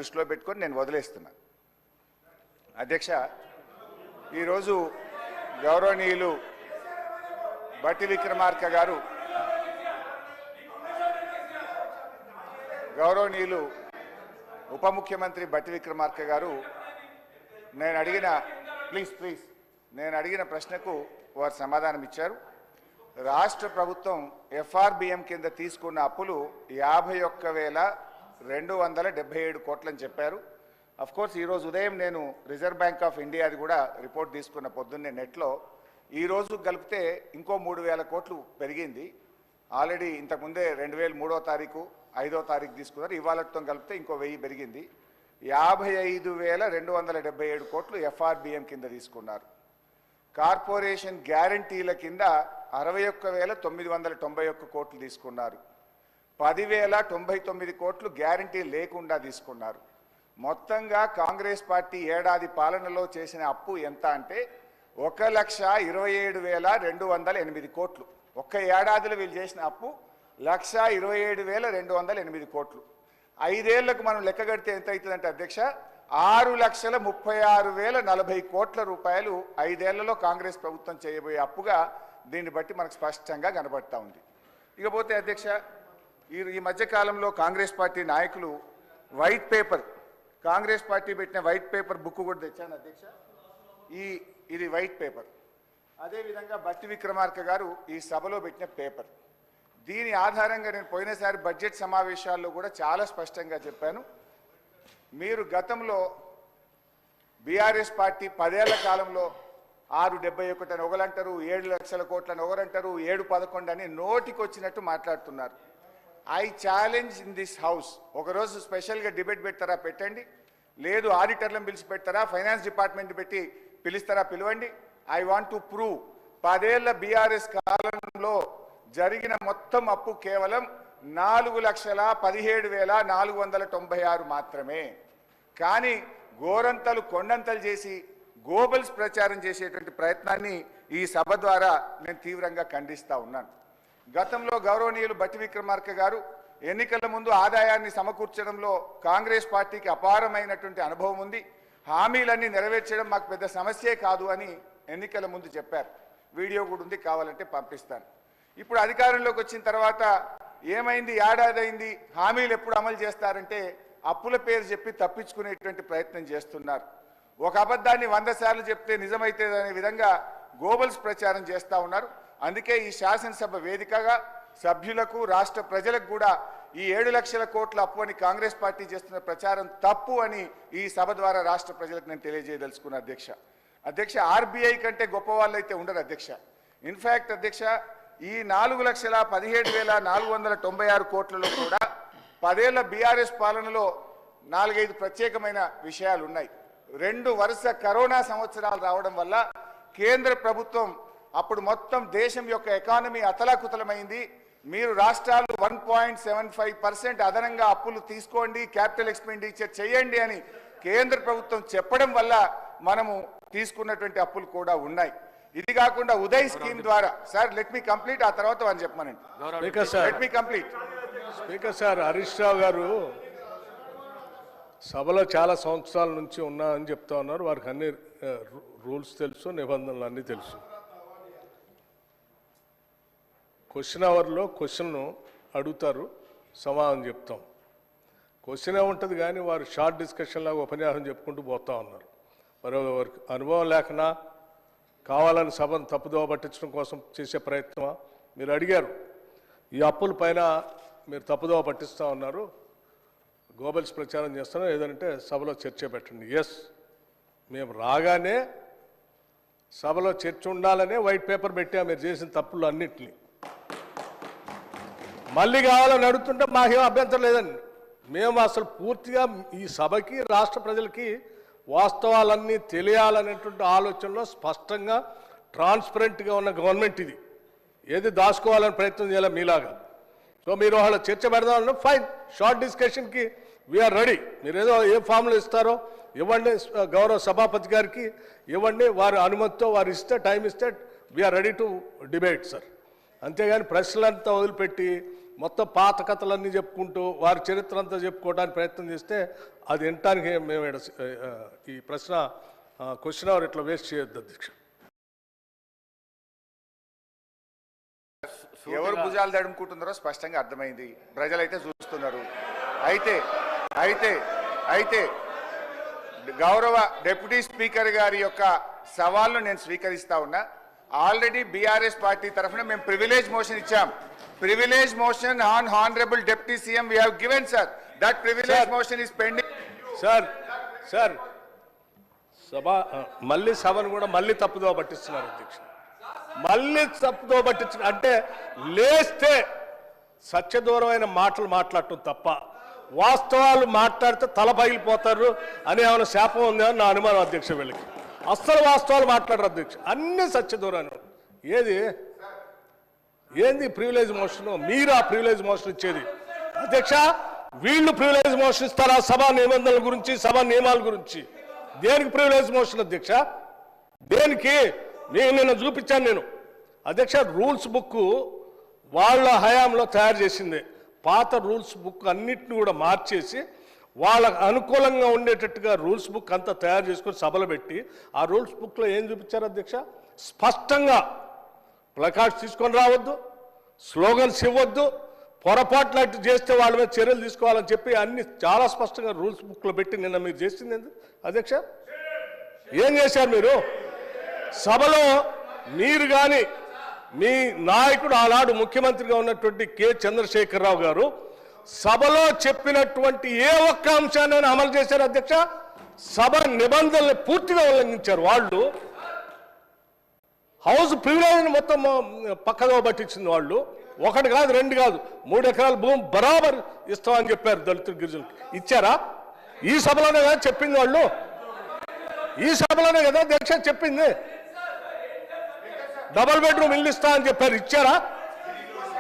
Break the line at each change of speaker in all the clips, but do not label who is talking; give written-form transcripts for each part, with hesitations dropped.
దృష్టిలో పెట్టుకొని నేను వదిలేస్తున్నా. అధ్యక్ష, ఈరోజు గౌరవనీయులు బట్టి విక్రమార్క గారు ఉప ముఖ్యమంత్రి బట్టి విక్రమార్క గారు నేను అడిగిన ప్రశ్నకు వారు సమాధానం ఇచ్చారు. రాష్ట్ర ప్రభుత్వం ఎఫ్ఆర్బిఎం కింద తీసుకున్న అప్పులు 51,277 కోట్లని చెప్పారు. అఫ్కోర్స్ ఈరోజు ఉదయం నేను రిజర్వ్ బ్యాంక్ ఆఫ్ ఇండియాది కూడా రిపోర్ట్ తీసుకున్న పొద్దున్నే నెట్లో. ఈరోజు కలిపితే ఇంకో 3,000 కోట్లు పెరిగింది. ఆల్రెడీ ఇంతకుముందే 2003వ తారీఖు 5వ తారీఖు తీసుకున్నారు. ఇవాళతో కలిపితే ఇంకో 1000 పెరిగింది. 55,277 కోట్లు ఎఫ్ఆర్బిఎం కింద తీసుకున్నారు. కార్పొరేషన్ గ్యారంటీల కింద 61,991 కోట్లు తీసుకున్నారు. 10,099 కోట్లు గ్యారంటీ లేకుండా తీసుకున్నారు. మొత్తంగా కాంగ్రెస్ పార్టీ ఏడాది పాలనలో చేసిన అప్పు ఎంత అంటే 1,27,208 కోట్లు. ఒక్క ఏడాదిలో వీళ్ళు చేసిన అప్పు 1,27,208 కోట్లు. 5 ఏళ్లకు మనం లెక్క కడితే ఎంత అవుతుందంటే అధ్యక్ష 6,36,040 కోట్ల రూపాయలు 5 ఏళ్లలో కాంగ్రెస్ ప్రభుత్వం చేయబోయే అప్పుగా దీన్ని బట్టి మనకు స్పష్టంగా కనబడతా ఉంది. ఇకపోతే అధ్యక్ష, ఈ మధ్యకాలంలో కాంగ్రెస్ పార్టీ నాయకులు వైట్ పేపర్, కాంగ్రెస్ పార్టీ పెట్టిన వైట్ పేపర్ బుక్ కూడా తెచ్చాను అధ్యక్ష. ఇది వైట్ పేపర్. అదేవిధంగా బట్టి విక్రమార్క గారు ఈ సభలో పెట్టిన పేపర్. దీని ఆధారంగా నేను పోయినసారి బడ్జెట్ సమావేశాల్లో కూడా చాలా స్పష్టంగా చెప్పాను. మీరు గతంలో బీఆర్ఎస్ పార్టీ 10 ఏళ్ల కాలంలో 671 అని ఒకరంటారు, 7 లక్షల కోట్లని ఒకరంటారు, 711 అని నోటికొచ్చినట్టు మాట్లాడుతున్నారు. I challenge in this house, ఒకరోజు స్పెషల్గా డిబేట్ పెడతారా పెట్టండి, లేదు ఆడిటర్లను పిలిచి పెడతారా, ఫైనాన్స్ డిపార్ట్మెంట్ పెట్టి పిలుస్తారా పిలవండి. ఐ వాంట్ టు ప్రూవ్ 10 ఏళ్ల బీఆర్ఎస్ కాలంలో జరిగిన మొత్తం అప్పు కేవలం 4,17,496 మాత్రమే. కానీ గోరంతలు కొండంతలు చేసి గోబల్స్ ప్రచారం చేసేటువంటి ప్రయత్నాన్ని ఈ సభ ద్వారా నేను తీవ్రంగా ఖండిస్తూ ఉన్నాను. గతంలో గౌరవనీయులు బట్టి విక్రమార్క గారు ఎన్నికల ముందు ఆదాయాన్ని సమకూర్చడంలో కాంగ్రెస్ పార్టీకి అపారమైనటువంటి అనుభవం ఉంది, హామీలన్నీ నెరవేర్చడం మాకు పెద్ద సమస్యే కాదు అని ఎన్నికల ముందు చెప్పారు. వీడియో కూడా ఉంది, కావాలంటే పంపిస్తాను. ఇప్పుడు అధికారంలోకి వచ్చిన తర్వాత ఏమైంది, ఏడాది అయింది, హామీలు ఎప్పుడు అమలు చేస్తారంటే అప్పుల పేరు చెప్పి తప్పించుకునేటువంటి ప్రయత్నం చేస్తున్నారు. ఒక అబద్ధాన్ని 100 సార్లు చెప్తే నిజమైతే అనే విధంగా గోబల్స్ ప్రచారం చేస్తూ ఉన్నారు. అందుకే ఈ శాసనసభ వేదికగా సభ్యులకు రాష్ట్ర ప్రజలకు కూడా ఈ 7 లక్షల కోట్ల అప్పు అని కాంగ్రెస్ పార్టీ చేస్తున్న ప్రచారం తప్పు అని ఈ సభ ద్వారా రాష్ట్ర ప్రజలకు నేను తెలియజేయదలుచుకున్నా అధ్యక్ష. ఆర్బీఐ కంటే గొప్ప వాళ్ళు అయితే ఉండరు అధ్యక్ష. ఇన్ఫ్యాక్ట్ అధ్యక్ష, ఈ 4,17,496 కోట్లలో కూడా 10 ఏళ్ల బీఆర్ఎస్ పాలనలో 4-5 ప్రత్యేకమైన విషయాలు ఉన్నాయి. 2 వరుస కరోనా సంవత్సరాలు రావడం వల్ల కేంద్ర ప్రభుత్వం అప్పుడు మొత్తం దేశం యొక్క ఎకానమీ అతలాకుతలమైంది. మీరు రాష్ట్రాలు 1.75% అదనంగా అప్పులు తీసుకోండి, క్యాపిటల్ ఎక్స్పెండిచర్ చేయండి అని కేంద్ర ప్రభుత్వం చెప్పడం వల్ల మనము తీసుకున్నటువంటి అప్పులు కూడా ఉన్నాయి. ఇది కాకుండా ఉదయ్ స్కీమ్ ద్వారా, సార్ లెట్ మీ కంప్లీట్, ఆ తర్వాత అని చెప్పమనండి. Let me complete.
Speaker sir, Harish Rao garu సభలో చాలా సంవత్సరాల నుంచి ఉన్నా అని చెప్తా ఉన్నారు. వారికి అన్ని రూల్స్ తెలుసు, నిబంధనలు అన్నీ తెలుసు. క్వశ్చన్ అవర్లో క్వశ్చన్ అడుగుతారు, సమాధానం చెప్తాం. క్వశ్చన్ ఏముంటుంది కానీ వారు షార్ట్ డిస్కషన్ లాగా ఉపన్యాసం చెప్పుకుంటూ పోతా ఉన్నారు. మరి వారికి అనుభవం లేకనా, కావాలని సభను తప్పుదోవ పట్టించడం కోసం చేసే ప్రయత్నమా? మీరు అడిగారు, ఈ అప్పుల పైన మీరు తప్పుదోవ పట్టిస్తూ ఉన్నారు, గోబల్స్ ప్రచారం చేస్తున్నాం, ఏదంటే సభలో చర్చ పెట్టండి. ఎస్, మేము రాగానే సభలో చర్చ ఉండాలనే వైట్ పేపర్ పెట్టా మీరు చేసిన తప్పులు అన్నింటినీ. మళ్ళీ కావాలని అడుగుతుంటే మాకేం అభ్యంతరం లేదండి. మేము అసలు పూర్తిగా ఈ సభకి రాష్ట్ర ప్రజలకి వాస్తవాలన్నీ తెలియాలనేటువంటి ఆలోచనలో స్పష్టంగా ట్రాన్స్పరెంట్గా ఉన్న గవర్నమెంట్ ఇది. ఏది దాచుకోవాలని ప్రయత్నం చేయాలి మీలాగా. సో మీరు వాళ్ళ చర్చ పెడదామన్నా ఫైన్, షార్ట్ డిస్కషన్కి వీఆర్ రెడీ. మీరు ఏదో ఏ ఫామ్లో ఇస్తారో ఇవ్వండి, గౌరవ సభాపతి గారికి ఇవ్వండి, వారి అనుమతితో వారు ఇస్తే, టైం ఇస్తే we are ready to debate sir. అంతేగాని ప్రశ్నలంతా వదిలిపెట్టి మొత్తం పాత కథలన్నీ చెప్పుకుంటూ వారి చరిత్ర అంతా చెప్పుకోవడానికి ప్రయత్నం చేస్తే అది వినటానికి మేము ఈ ప్రశ్న క్వశ్చన్ అవర్ ఇట్లా వేస్ట్ చేయొద్దు అధ్యక్ష.
ఎవరు భుజాలు తడుముకుంటున్నారో స్పష్టంగా అర్థమైంది, ప్రజలైతే చూస్తున్నారు. అయితే అయితే అయితే గౌరవ డిప్యూటీ స్పీకర్ గారి యొక్క సవాల్ను నేను స్వీకరిస్తా ఉన్నా. ఆల్రెడీ బీఆర్ఎస్ పార్టీ తరఫున మేము ప్రివిలేజ్ మోషన్ ఇచ్చాం. Privilege motion on honourable deputy CM we have given sir. That privilege motion is pending.
Sir మళ్ళీ సభను కూడా మళ్ళీ తప్పుదో పట్టిస్తున్నారు అధ్యక్ష. మళ్ళీ తప్పుదో పట్టించిన అంటే లేస్తే సత్యదూరమైన మాటలు మాట్లాడటం తప్ప వాస్తవాలు మాట్లాడితే తల పగిలిపోతారు అని ఏమైనా శాపం ఉందని నా అనుమానం అధ్యక్ష. వీళ్ళకి అస్సలు వాస్తవాలు మాట్లాడరు అధ్యక్ష, అన్ని సత్యదూరాన్ని. ఏంది ప్రివిలేజ్ మోషన్? మీరు ఆ ప్రివిలేజ్ మోషన్ ఇచ్చేది అధ్యక్ష. వీళ్ళు ప్రివిలేజ్ మోషన్ ఇస్తారా సభా నిబంధనల గురించి, సభా నియమాల గురించి? దేనికి ప్రివిలేజ్ మోషన్ అధ్యక్ష? దేనికి? నేను నిన్న చూపించాను నేను అధ్యక్ష. రూల్స్ బుక్ వాళ్ళ హయాంలో తయారు చేసింది. పాత రూల్స్ బుక్ అన్నిటిని కూడా మార్చేసి వాళ్ళకు అనుకూలంగా ఉండేటట్టుగా రూల్స్ బుక్ అంతా తయారు చేసుకొని సభలు పెట్టి ఆ రూల్స్ బుక్లో ఏం చూపించారు అధ్యక్ష? స్పష్టంగా ప్లకార్డ్స్ తీసుకొని రావద్దు, స్లోగన్స్ ఇవ్వద్దు, పొరపాట్లు అట్టు చేస్తే వాళ్ళ మీద చర్యలు తీసుకోవాలని చెప్పి అన్ని చాలా స్పష్టంగా రూల్స్ బుక్లో పెట్టి నిన్న మీరు చేసింది ఎందుకు అధ్యక్ష? ఏం చేశారు మీరు? సభలో మీరు కానీ మీ నాయకుడు ఆనాడు ముఖ్యమంత్రిగా ఉన్నటువంటి కె చంద్రశేఖరరావు గారు సభలో చెప్పినటువంటి ఏ ఒక్క అంశాన్ని అమలు చేశారు అధ్యక్ష? సభ నిబంధనలు పూర్తిగా ఉల్లంఘించారు వాళ్ళు. హౌస్ ప్రివిలేజ్ మొత్తం పక్కదో పట్టించింది వాళ్ళు. ఒకటి కాదు, రెండు కాదు, 3 ఎకరాల భూమి బరాబర్ ఇస్తామని చెప్పారు దళితులు, గిరిజనులకు. ఇచ్చారా? ఈ సభలోనే కదా చెప్పింది వాళ్ళు. ఈ సభలోనే కదా అధ్యక్ష చెప్పింది. డబుల్ బెడ్రూమ్ ఇల్లు ఇస్తా అని చెప్పారు, ఇచ్చారా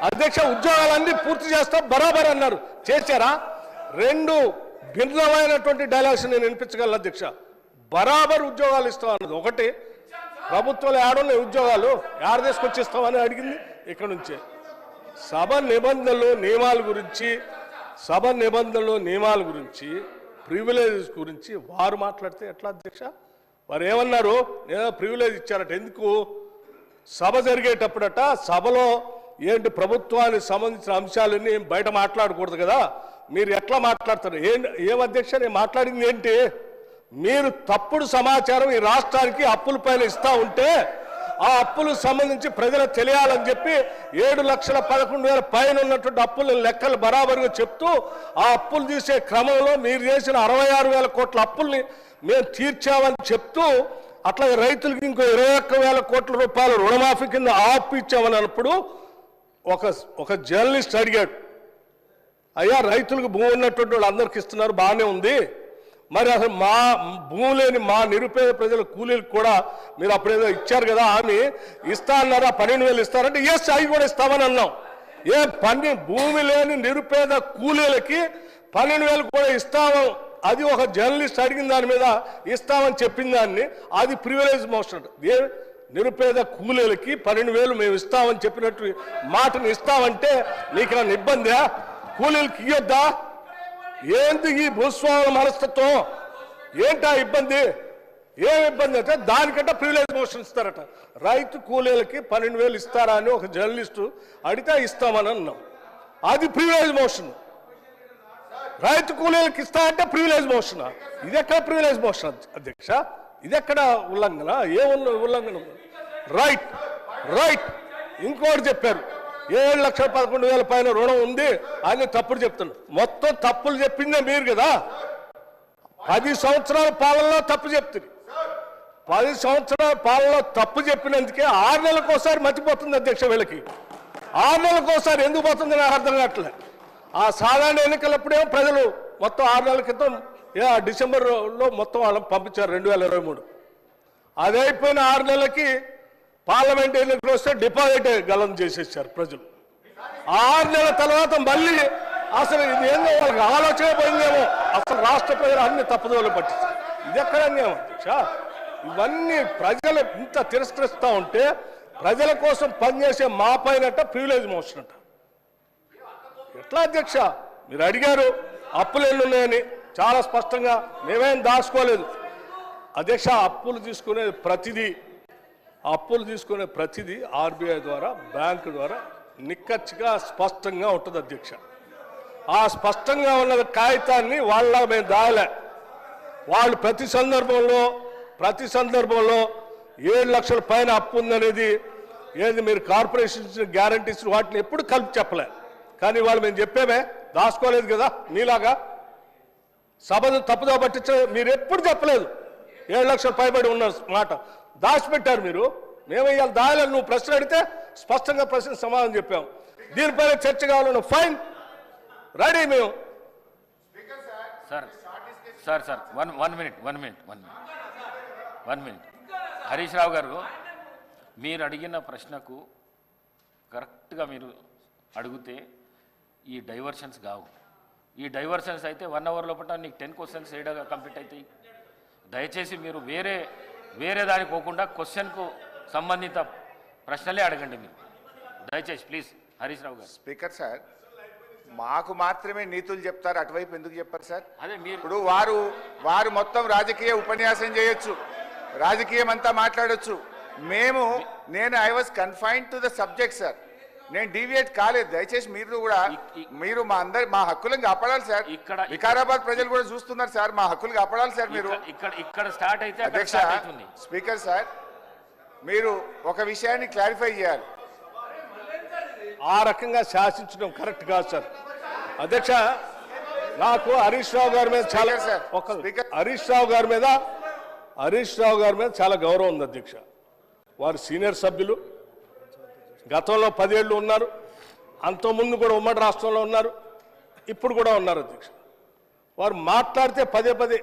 అధ్యక్ష? ఉద్యోగాలన్నీ పూర్తి చేస్తా బరాబర్ అన్నారు, చేశారా? 2 భిన్నమైనటువంటి డైలాగ్స్ నేను వినిపించగలను అధ్యక్ష. బరాబర్ ఉద్యోగాలు ఇస్తాం అన్నది ఒకటి, ప్రభుత్వాలు ఏడున్నాయి ఉద్యోగాలు ఏడ తీసుకొచ్చిస్తామని అడిగింది ఇక్కడ నుంచే. సభ నిబంధనలు నియమాల గురించి ప్రివిలేజెస్ గురించి వారు మాట్లాడితే ఎట్లా అధ్యక్ష? వారు ఏమన్నారు? నేను ప్రివిలేజ్ ఇచ్చారట. ఎందుకు? సభ జరిగేటప్పుడట సభలో ఏంటి ప్రభుత్వానికి సంబంధించిన అంశాలన్నీ బయట మాట్లాడకూడదు కదా, మీరు ఎట్లా మాట్లాడతారు? ఏం అధ్యక్ష నేను మాట్లాడింది ఏంటి? మీరు తప్పుడు సమాచారం ఈ రాష్ట్రానికి అప్పుల పైన ఇస్తా ఉంటే ఆ అప్పులకు సంబంధించి ప్రజలకు తెలియాలని చెప్పి 7,11,000 పైన ఉన్నటువంటి అప్పుల లెక్కలు బరాబరుగా చెప్తూ ఆ అప్పులు తీసే క్రమంలో మీరు చేసిన 66,000 కోట్ల అప్పుల్ని మేము తీర్చామని చెప్తూ అట్లాగే రైతులకి ఇంకో 21,000 కోట్ల రూపాయలు రుణమాఫీ కింద ఆపు ఇచ్చామని అన్నప్పుడు ఒక జర్నలిస్ట్ అడిగాడు, అయ్యా రైతులకు భూమి ఉన్నటువంటి వాళ్ళు అందరికి ఇస్తున్నారు బాగానే ఉంది, మరి అసలు మా భూమి లేని మా నిరుపేద ప్రజల కూలీలకు కూడా మీరు అప్పుడేదో ఇచ్చారు కదా హామీ, ఇస్తా అన్నారా? 12,000 ఇస్తారంటే ఎస్ అవి కూడా ఇస్తామని అన్నాం. భూమి లేని నిరుపేద కూలీలకి 12,000 కూడా ఇస్తాము, అది ఒక జర్నలిస్ట్ అడిగిన దాని మీద ఇస్తామని చెప్పిన దాన్ని అది ప్రివిలేజ్ మోషన్. నిరుపేద కూలీలకి 12,000 మేము ఇస్తామని చెప్పినట్టు మాటను ఇస్తామంటే నీకు నన్ను ఇబ్బందా? కూలీలకి ఇయ్యొద్దా? ఏంటి ఈ భూస్వాముల మనస్తత్వం? ఏంటా ఇబ్బంది? ఏం ఇబ్బంది అంటే దానికంటే ప్రివిలేజ్ మోషన్ ఇస్తారట. రైతు కూలీలకి 12,000 ఇస్తారా అని ఒక జర్నలిస్టు అడిగితే ఇస్తామని అన్నాం, అది ప్రివిలేజ్ మోషన్. రైతు కూలీలకు ఇస్తా అంటే ప్రివిలేజ్ మోషన్. ఇది ఎక్కడ ప్రివిలేజ్ మోషన్ అధ్యక్ష? ఇది ఎక్కడ ఉల్లంఘన? ఏ ఉల్లంఘన? రైట్. ఇంకోటి చెప్పారు, 7,11,000 పైన రుణం ఉంది అని తప్పుడు చెప్తున్నారు. మొత్తం తప్పులు చెప్పిందే మీరు కదా. 10 సంవత్సరాల పాలనలో తప్పు చెప్తుంది. 10 సంవత్సరాల పాలనలో తప్పు చెప్పినందుకే 6 నెలలకోసారి మర్చిపోతుంది అధ్యక్ష. వీళ్ళకి 6 నెలలకోసారి ఎందుకు పోతుంది నాకు అర్థం కావట్లేదు. ఆ సాధారణ ఎన్నికలప్పుడేమో ప్రజలు మొత్తం 6 నెలల క్రితం డిసెంబర్లో మొత్తం వాళ్ళని పంపించారు 2023. అది అయిపోయిన 6 నెలలకి పార్లమెంట్ ఎన్నికలు వస్తే డిపాజిట్ గలం చేసేసారు ప్రజలు. 6 నెలల తర్వాత మళ్ళీ అసలు ఇది ఏందో వాళ్ళకి ఆలోచన పోయిందేమో, అసలు రాష్ట్ర ప్రజలు అన్ని తప్పుదోలు పట్టిస్తారు. ఇది ఎక్కడ అన్యాయం అధ్యక్ష? ఇవన్నీ ప్రజలు ఇంత తిరస్కరిస్తూ ఉంటే ప్రజల కోసం పనిచేసే మా పైనట ప్రివిలేజ్ మోషన్ అంట. ఎట్లా అధ్యక్ష? మీరు అడిగారు అప్పులు ఎన్ని ఉన్నాయని, చాలా స్పష్టంగా మేమేం దాచుకోలేదు అధ్యక్ష. అప్పులు తీసుకునే ప్రతిదీ ఆర్బీఐ ద్వారా, బ్యాంకు ద్వారా నిక్కచ్చిగా స్పష్టంగా ఉంటుంది అధ్యక్ష. ఆ స్పష్టంగా ఉన్న కాగితాన్ని వాళ్ళ మేము దాయలే. వాళ్ళు ప్రతి సందర్భంలో 7 లక్షల పైన అప్పు ఉందనేది ఏది మీరు కార్పొరేషన్ ఇచ్చిన గ్యారంటీస్ వాటిని ఎప్పుడు కలిపి చెప్పలే. కానీ వాళ్ళు మేము చెప్పేమే, దాచుకోలేదు కదా మీలాగా. సభను తప్పుదో పట్టించ మీరు ఎప్పుడు చెప్పలేదు 7 లక్షల పైబడి ఉన్న మాట దాచిపెట్టారు మీరు. మేము ఇవాళ దాయాలని నువ్వు ప్రశ్న అడిగితే స్పష్టంగా ప్రశ్న సమాధానం చెప్పాం. దీనిపైన చర్చ కావాలన్న ఫైన్ రెడీ మేము.
Sir one minute Harish Rao గారు, మీరు అడిగిన ప్రశ్నకు కరెక్ట్గా మీరు అడిగితే ఈ డైవర్షన్స్ కావు. ఈ డైవర్షన్స్ అయితే 1 అవర్ లోపల నీకు 10 క్వశ్చన్స్ ఏడాగా కంప్లీట్ అవుతాయి. దయచేసి మీరు వేరే దానికి పోకుండా క్వశ్చన్కు సంబంధిత ప్రశ్నలే అడగండి మీరు దయచేసి ప్లీజ్. హరీష్ రావు గారు.
స్పీకర్ సార్, మాకు మాత్రమే నీతులు చెప్తారు, అటువైపు ఎందుకు చెప్పారు సార్?
అదే మీరు
ఇప్పుడు వారు మొత్తం రాజకీయ ఉపన్యాసం చేయొచ్చు, రాజకీయం అంతా మాట్లాడొచ్చు. నేను I was confined to the subject sir. నేను డీవియేట్ కాలేదు. దయచేసి మీరు మా హక్కులను కాపాడాలి సార్. వికారాబాద్ ప్రజలు కూడా చూస్తున్నారు సార్, మా హక్కులు కాపాడాలి సార్. మీరు
ఇక్కడ స్టార్ట్ అయితే
అధ్యక్ష, స్పీకర్ సార్, మీరు ఒక విషయాన్ని క్లారిఫై చేయాలి.
ఆ రకంగా శాసించడం కరెక్ట్ కాదు సార్. అధ్యక్ష, నాకు హరీష్ రావు గారి మీద చాలా హరీష్ రావు గారి మీద చాలా గౌరవం ఉంది అధ్యక్ష. వారు సీనియర్ సభ్యులు, గతంలో 10 ఏళ్ళు ఉన్నారు, అంతకుముందు కూడా ఉమ్మడి రాష్ట్రంలో ఉన్నారు, ఇప్పుడు కూడా ఉన్నారు అధ్యక్ష. వారు మాట్లాడితే పదే